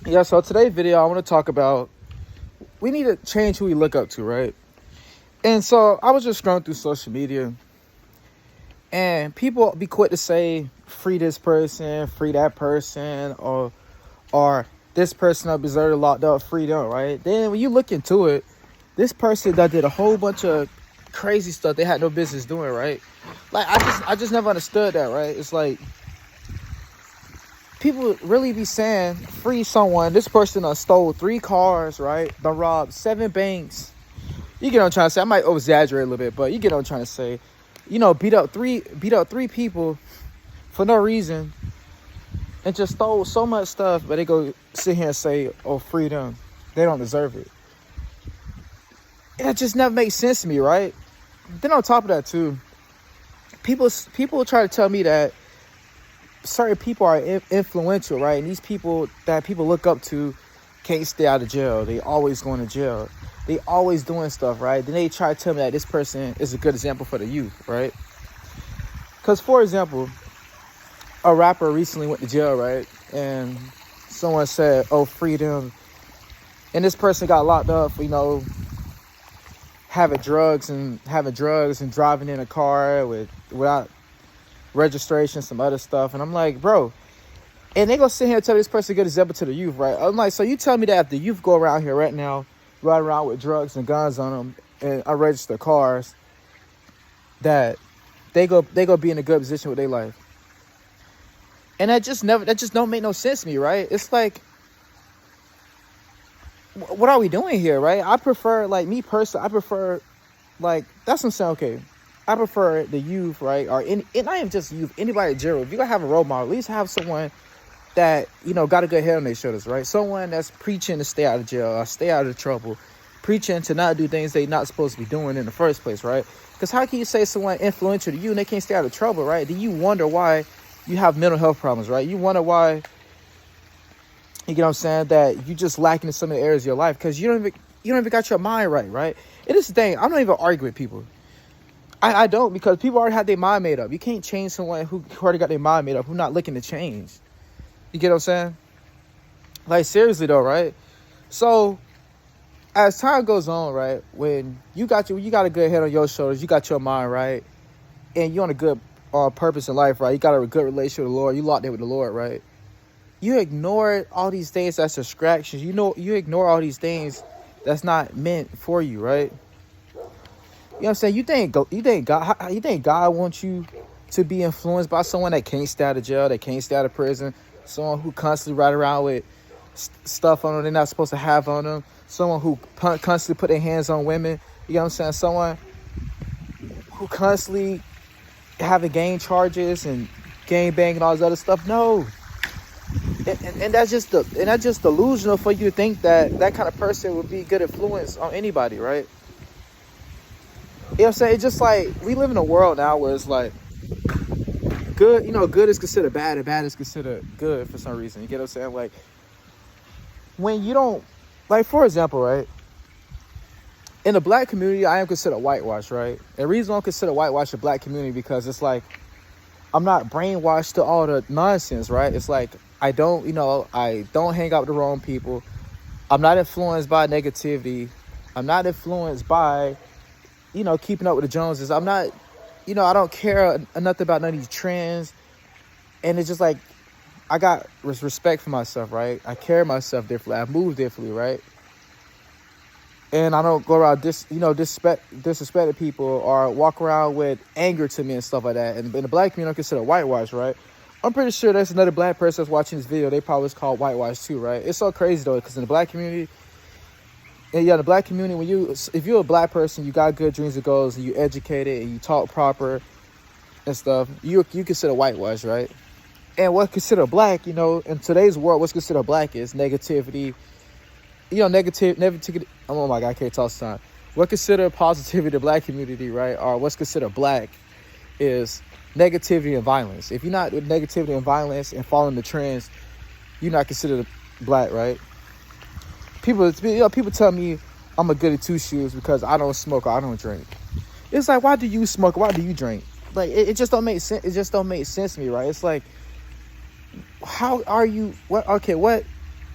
Yeah, so today's video, I want to talk about we need to change who we look up to, right? And so I was just scrolling through social media, and people be quick to say, free this person, free that person, or this person up deserved locked up, free them, right? Then when you look into it, this person that did a whole bunch of crazy stuff they had no business doing, right? Like I just never understood that, right? It's like people really be saying free someone. This person stole 3 cars, right? Done robbed 7 banks. You get what I'm trying to say. I might over exaggerate a little bit, but you get what I'm trying to say. You know, beat up three people for no reason, and just stole so much stuff. But they go sit here and say, "Oh, free them. They don't deserve it." And it just never makes sense to me, right? Then on top of that too, people try to tell me that certain people are influential, right? And these people that people look up to can't stay out of jail. They always going to jail. They always doing stuff, right? Then they try to tell me that this person is a good example for the youth, right? Because, for example, a rapper recently went to jail, right? And someone said, "Oh, freedom." And this person got locked up for, having drugs and driving in a car without registration, some other stuff. And I'm like, bro, and they gonna sit here and tell this person a good example to the youth, right? I'm like, so you tell me that if the youth go around here right now, ride around with drugs and guns on them and unregistered cars, that they go be in a good position with their life. And that just don't make no sense to me, right? It's like, what are we doing here, right? I prefer, like, me personally, I prefer, like, that's what I'm saying, okay, I prefer the youth, right? Or not even just youth, anybody in general. If you're gonna have a role model, at least have someone that, got a good head on their shoulders, right? Someone that's preaching to stay out of jail or stay out of trouble, preaching to not do things they not supposed to be doing in the first place, right? Because how can you say someone influential to you and they can't stay out of trouble, right? Then you wonder why you have mental health problems, right? You wonder why, you get what I'm saying, that you just lacking in some of the areas of your life because you don't even got your mind right? And this is the thing, I don't even argue with people. I don't, because people already have their mind made up. You can't change someone who already got their mind made up, who's not looking to change. You get what I'm saying? Like, seriously though, right? So as time goes on, right, when you got a good head on your shoulders, you got your mind right, and you're on a good purpose in life, right? You got a good relationship with the Lord, you locked in with the Lord, right? You ignore all these things that's distractions. You ignore all these things that's not meant for you, right? You know what I'm saying? You think God wants you to be influenced by someone that can't stay out of jail, that can't stay out of prison, someone who constantly ride around with stuff on them they're not supposed to have on them, someone who constantly put their hands on women, you know what I'm saying? Someone who constantly having gang charges and gang bang and all this other stuff. No. And that's just delusional for you to think that that kind of person would be good influence on anybody, right? You know what I'm saying? It's just like, we live in a world now where it's like, good, good is considered bad and bad is considered good for some reason. You get what I'm saying? Like, when you don't, like, for example, right? In the black community, I am considered whitewashed, right? And the reason I'm considered whitewashed the black community because it's like, I'm not brainwashed to all the nonsense, right? It's like, I don't hang out with the wrong people. I'm not influenced by negativity. I'm not influenced by, keeping up with the Joneses. I'm not, I don't care nothing about none of these trends. And it's just like, I got respect for myself, right? I carry myself differently. I move differently, right? And I don't go around disrespecting people or walk around with anger to me and stuff like that. And in the black community, I'm considered whitewash, right? I'm pretty sure there's another black person that's watching this video. They probably was called whitewash too, right? It's so crazy though, because in the black community, the black community, if you're a black person, you got good dreams and goals, and you educated and you talk proper and stuff, you consider whitewash, right? And what's considered black, in today's world, what's considered black is negativity. Negativity. Oh my God, I can't talk time. What considered positivity to black community, right? Or what's considered black is negativity and violence. If you're not with negativity and violence and following the trends, you're not considered black, right? People tell me I'm a goody two shoes because I don't smoke or I don't drink. It's like, why do you smoke? Why do you drink? Like, it just don't make sense. It just don't make sense to me, right? It's like, how are you? What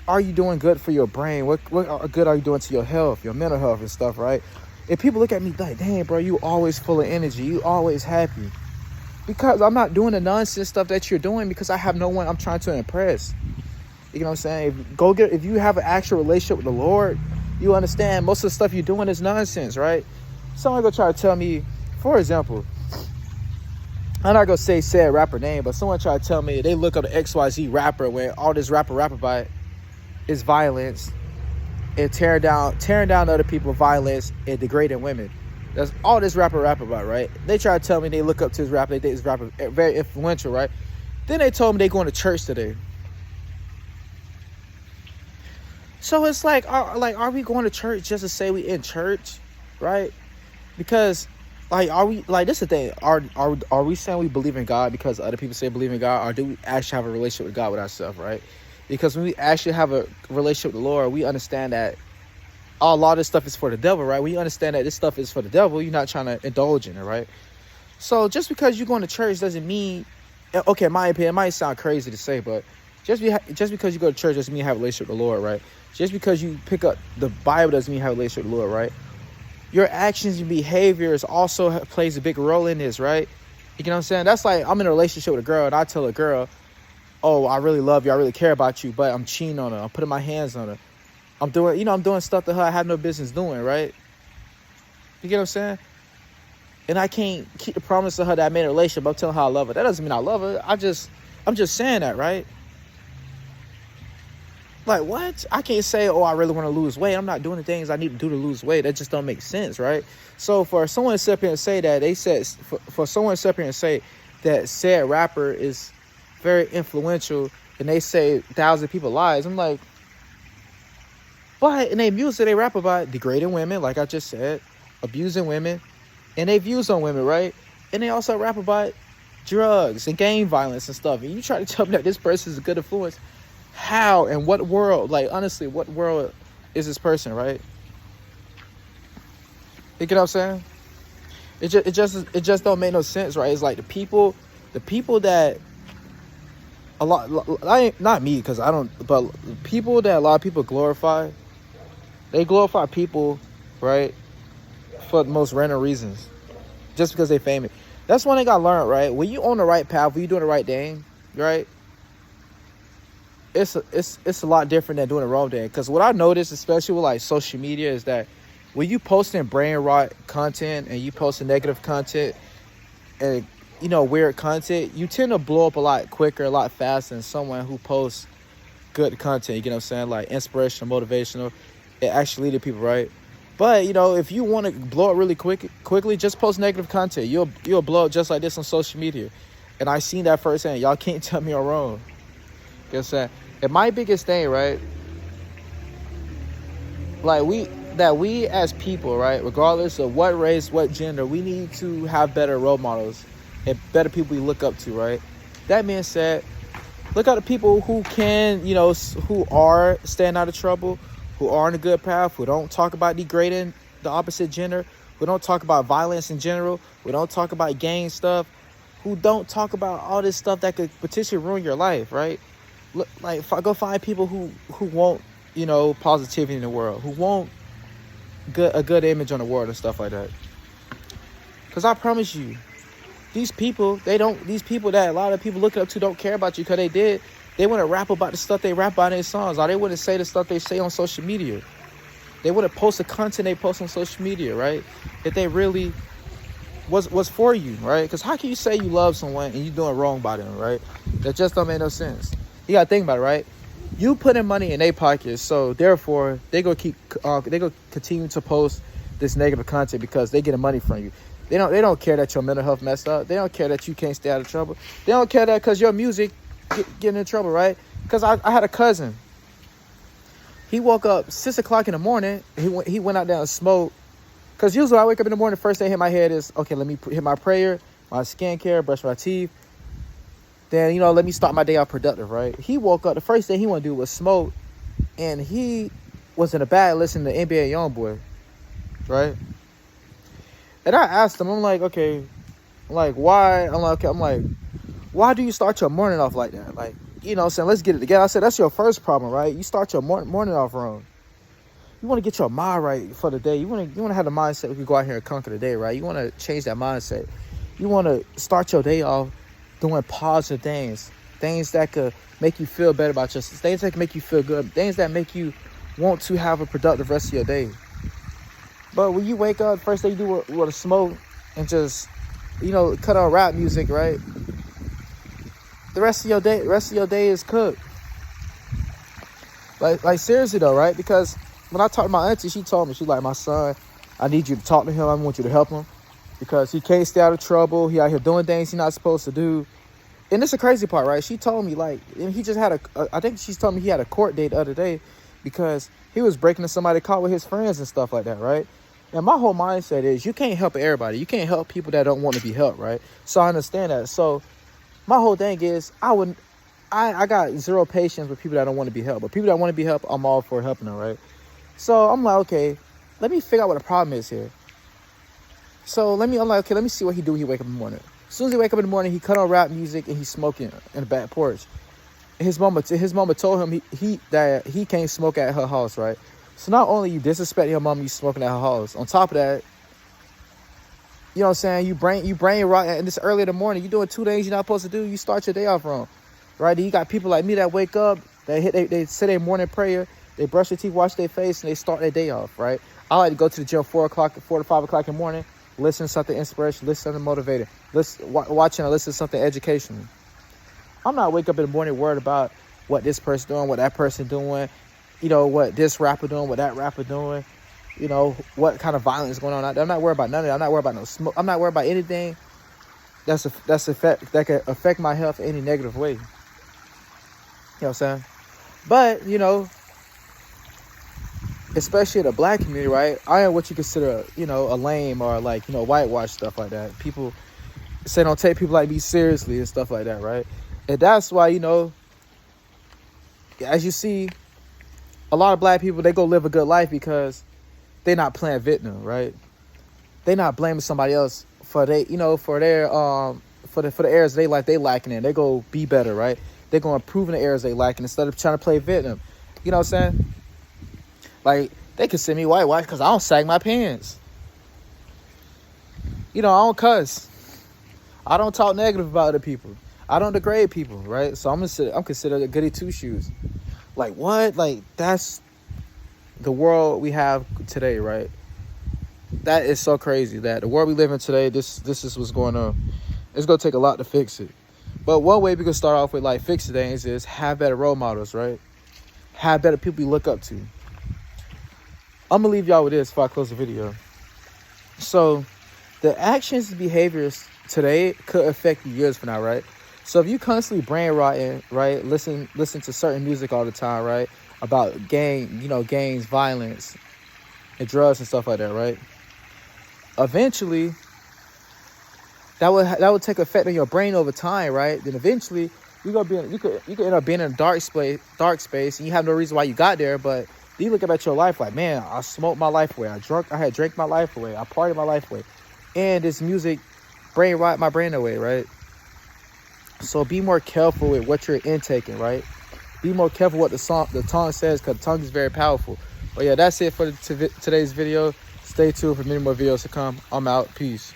are you doing good for your brain? What good are you doing to your health, your mental health and stuff, right? If people look at me like, dang, bro, you always full of energy, you always happy. Because I'm not doing the nonsense stuff that you're doing because I have no one I'm trying to impress. You know what I'm saying? If you have an actual relationship with the Lord, you understand most of the stuff you're doing is nonsense, right? Someone gonna try to tell me, for example, I'm not gonna say said rapper name, but someone try to tell me they look up the XYZ rapper when all this rapper about is violence and tearing down other people, violence and degrading women. That's all this rapper about, right? They try to tell me they look up to his rapper, they think his rapper very influential, right? Then they told me they going to church today. So it's like, are we going to church just to say we in church, right? Because, like, are we, like, this is the thing, are we saying we believe in God because other people say believe in God, or do we actually have a relationship with God with ourselves, right? Because when we actually have a relationship with the Lord, we understand that a lot of this stuff is for the devil, right? When you understand that this stuff is for the devil, you're not trying to indulge in it, right? So just because you're going to church doesn't mean, okay, in my opinion, it might sound crazy to say, but just because you go to church doesn't mean you have a relationship with the Lord, right? Just because you pick up the Bible doesn't mean you have a relationship with the Lord, right? Your actions and behaviors also plays a big role in this, right? You know what I'm saying? That's like, I'm in a relationship with a girl and I tell a girl, oh, I really love you, I really care about you, but I'm cheating on her, I'm putting my hands on her. I'm doing stuff to her I have no business doing, right? You get what I'm saying? And I can't keep the promise to her that I made a relationship. I'm telling her I love her. That doesn't mean I love her. I'm just saying that, right? Like, what? I can't say, oh, I really want to lose weight. I'm not doing the things I need to do to lose weight. That just don't make sense, right? So for someone to sit up here and say that, they said, for someone to sit up here and say that said rapper is very influential and they say 1,000 people's lives, I'm like, but in their music, they rap about degrading women, like I just said, abusing women, and they views on women, right? And they also rap about drugs and gang violence and stuff. And you try to tell me that this person is a good influence. How and what world, like, honestly, what world is this person, right? You get what I'm saying? It just don't make no sense, right? It's like the people that a lot, not me, because I don't, but people that a lot of people glorify, they glorify people, right, for the most random reasons, just because they famous. That's one thing I learned, right? When you on the right path, when you doing the right thing, right, it's a lot different than doing the wrong thing. Because what I noticed, especially with like social media, is that when you posting brain rot content and you posting negative content and, you know, weird content, you tend to blow up a lot quicker, a lot faster than someone who posts good content. You get what I'm saying? Like inspirational, motivational, it actually leads people, right? But, you know, if you want to blow up really quickly, just post negative content. You'll blow up just like this on social media. And I seen that firsthand. Y'all can't tell me I'm wrong. You know what I'm saying? And my biggest thing, right, like we as people, right, regardless of what race, what gender, we need to have better role models and better people we look up to, right? That being said, look at the people who can, you know, who are staying out of trouble, who are on a good path, who don't talk about degrading the opposite gender, who don't talk about violence in general, who don't talk about gang stuff, who don't talk about all this stuff that could potentially ruin your life, right? Look, like, go find people who want, you know, positivity in the world, who want a good image on the world and stuff like that. Because I promise you, these people that a lot of people looking up to don't care about you, because they want to rap about the stuff they rap about in their songs, or they wouldn't say the stuff they say on social media. They wouldn't post the content they post on social media, right? If they really was for you, right? Because how can you say you love someone and you doing wrong by them, right? That just don't make no sense. You gotta think about it, right? You putting money in their pockets, so therefore they gonna continue to post this negative content because they getting money from you. They don't care that your mental health messed up. They don't care that you can't stay out of trouble. They don't care that because your music getting in trouble, right? Because I had a cousin. He woke up 6 o'clock in the morning. He went out there and smoked. Because usually I wake up in the morning, the first thing hit my head is, okay, let me hit my prayer, my skincare, brush my teeth. Then, you know, let me start my day out productive, right? He woke up, the first thing he want to do was smoke. And he was in the bag listening to NBA Youngboy, right? And I asked him, I'm like, okay, I'm like, why? I'm like, why do you start your morning off like that? Like, you know what I'm saying, let's get it together. I said, that's your first problem, right? You start your morning off wrong. You want to get your mind right for the day. You want to have the mindset we can go out here and conquer the day, right? You want to change that mindset. You want to start your day off doing positive things that could make you feel better about yourself, things that can make you feel good, things that make you want to have a productive rest of your day. But when you wake up, first thing you do with a smoke and just, you know, cut on rap music, right? The rest of your day is cooked. Like seriously though, right? Because when I talked to my auntie, she told me, she's like, my son, I need you to talk to him. I want you to help him because he can't stay out of trouble. He out here doing things he's not supposed to do. And this is the crazy part, right? She told me, like, he just had I think she's told me he had a court date the other day because he was breaking into somebody's car with his friends and stuff like that, right? And my whole mindset is you can't help everybody. You can't help people that don't want to be helped, right? So I understand that. So my whole thing is I got zero patience with people that don't want to be helped. But people that want to be helped, I'm all for helping them, right? So I'm like, okay, let me figure out what the problem is here. So I'm like, okay, let me see what he do when he wake up in the morning. As soon as he wake up in the morning, he cut on rap music and he's smoking in the back porch. His mama told him that he can't smoke at her house, right? So not only you disrespect your mom, you smoking at her house. On top of that, you know what I'm saying? You brain rot, and it's early in the morning. You're doing 2 things you're not supposed to do. You start your day off wrong, right? And you got people like me that wake up, they say their morning prayer, they brush their teeth, wash their face, and they start their day off, right? I like to go to the gym 4 to 5 o'clock in the morning, listen to something inspirational, listen to something motivating, watching or listen to something educational. I'm not wake up in the morning worried about what this person doing, what that person doing, you know, what this rapper doing, what that rapper doing, you know, what kind of violence is going on out there. I'm not worried about none of that. I'm not worried about no smoke. I'm not worried about anything that can affect my health in any negative way. You know what I'm saying? But, you know, especially in the black community, right? I am what you consider, you know, a lame or like, you know, whitewash stuff like that. People say don't take people like me seriously and stuff like that, right? And that's why, you know, as you see, a lot of black people, they go live a good life because they're not playing victim, right? They're not blaming somebody else for the errors they like they lacking in. They go be better, right? They're going to improve the errors they lacking instead of trying to play victim. You know what I'm saying? Like, they consider me whitewash because I don't sag my pants. You know, I don't cuss. I don't talk negative about other people. I don't degrade people, right? So I'm considered a goody two shoes. Like, what? Like, that's the world we have today, right? That is so crazy that the world we live in today, this is what's going on. It's going to take a lot to fix it. But one way we can start off with, like, fixing things is have better role models, right? Have better people you look up to. I'm going to leave y'all with this before I close the video. So, the actions and behaviors today could affect you years from now, right? So if you constantly brain rotting, right, listen to certain music all the time, right, about gangs, violence, and drugs and stuff like that, right? Eventually, that would take effect on your brain over time, right? Then eventually, you could end up being in a dark space, and you have no reason why you got there. But you look at your life like, man, I smoked my life away, I had drank my life away, I partied my life away, and this music brain rot my brain away, right? So be more careful with what you're intaking, right? Be more careful what the tongue says, because the tongue is very powerful. But yeah, that's it for today's video. Stay tuned for many more videos to come. I'm out. Peace.